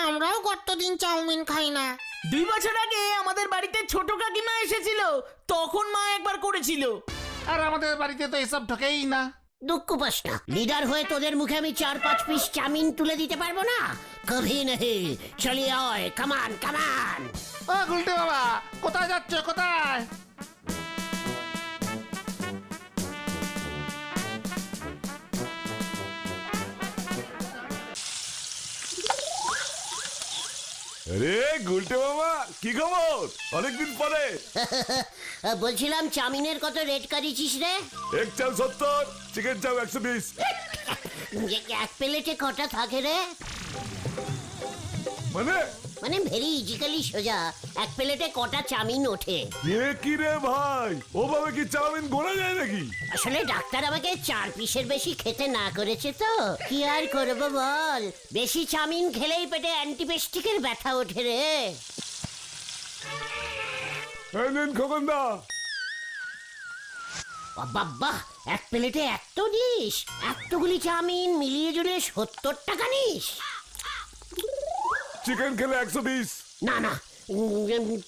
আমরাও কতদিন চাউমিন খাই না। 2 বছর আগে আমাদের বাড়িতে ছোট কাকিমা এসেছিল, তখন মা একবার করেছিল। আর আমাদের বাড়িতে তো এসব ঢোকেই না। দুঃখ পাস না, লিডার হয়ে তোদের মুখে আমি 4-5 পিস চাউমিন তুলে দিতে পারবো না? কভি নেহি। চলিয়ে আয়, কামান কামান। ও গুলটে বাবা, কোথায় যাচ্ছ, কোথায়? আরে গুলটে মামা, কি খবর? অনেকদিন পরে। বলছিলাম চাউমিনের কত রেট কাটিছিস রে? এক চাও 70, চিকেন চাও 120। এক প্লেটে কটা থাকে রে? মানে মানে ভেরি ইজিক্যালি সোজা, এক প্লেটে কটা চাউমিন ওঠে? এ কি রে ভাই, ওভাবে কি চাউমিন গোনা যায় নাকি? আসলে ডাক্তার আমাকে 4 পিসের বেশি খেতে না করেছে তো কি আর করবো বল, বেশি চাউমিন খেলেই পেটে অ্যান্টিপেস্টিকের ব্যথা ওঠে রে। এই নিন খোকনদা। বাবা, এক প্লেটে এত নিস? এতগুলি চাউমিন মিলিয়ে জুড়ে 70 টাকা নিস? চিকেন খেলে 120। না না,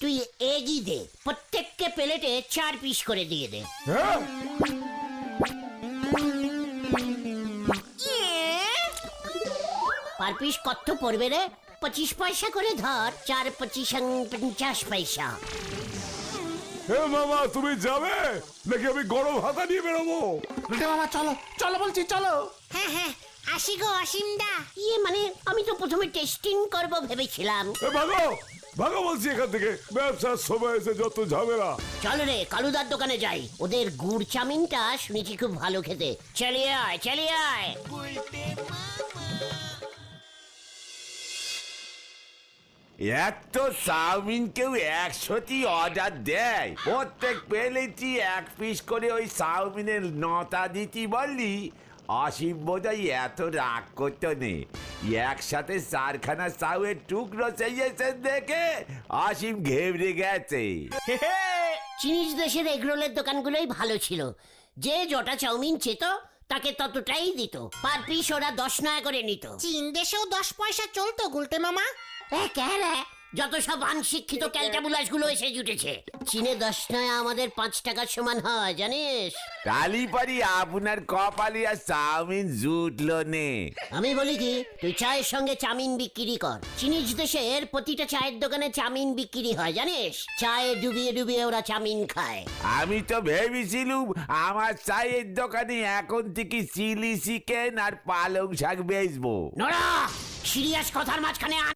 তুই এগি দে, প্রত্যেককে প্লেটে 4 পিস করে দিয়ে দে। হ্যাঁ, পার পিস কত পড়বে রে? 25 পয়সা করে ধর, 4 25 50 পয়সা। হে মামা, তুমি যাবে নাকি আমি গরম হাতা নিয়ে বেরোবো? গুলটে বাবা, চলো চলো বলছি, চলো। হ্যাঁ হ্যাঁ, আসি গো অসীমদা। মানে আমি তো প্রথমে টেস্টিং করব ভেবেছিলাম। এ ভাগো ভাগো বলছি এখান থেকে, ব্যবসার সময় এসে যত ঝামেলা। চল রে কালুদার দোকানে যাই, ওদের গুড় চাউমিনটা শুনেছি খুব ভালো খেতে। চালিয়ে আয় চালিয়ে আয়। এত চাউমিন কেউ 100টি অর্ডার দেয়? প্রত্যেক প্লেটই 1 পিস করে ওই চাউমিনের নটা দিতি বললি? অসীম বোধহয় এত রাগ করতো নে। একসাথে 4খানা চাউয়ের টুকরো চেয়েছেন দেখে অসীম ঘেবড়ে গেছে। চিনিস দেশের এগরোলের দোকানগুলোই ভালো ছিল, যে যটা চাউমিন চেত তাকে ততটাই দিত, পার পিস ওরা 10 নয়া করে নিত। চীন দেশেও 10 পয়সা চলতো গুলটে মামা। যত সব আনশিক্ষিত ক্যালটাবুলাস গুলো এসে জুটেছে। চীনে 10 নয়া আমাদের 5 টাকার সমান হয় জানিস? কালীপাড়ি আপনার কপালে আর চাউমিন জুটলো নে। আমি বলি কি, তুই চায়ের সঙ্গে চাউমিন বিক্রি কর। চিনিস দেশের প্রতিটা চায়ের দোকানে চাউমিন বিক্রি হয় জানিস? চায়ে ডুবিয়ে ডুবিয়ে ওরা চাউমিন খায়। আমি তো ভেবেছিলুম আমার চায়ের দোকানে এখন থেকে চিলি চিকেন আর পালং শাক বেচবো। নোরা, সিরিয়াস কথার মাঝখানে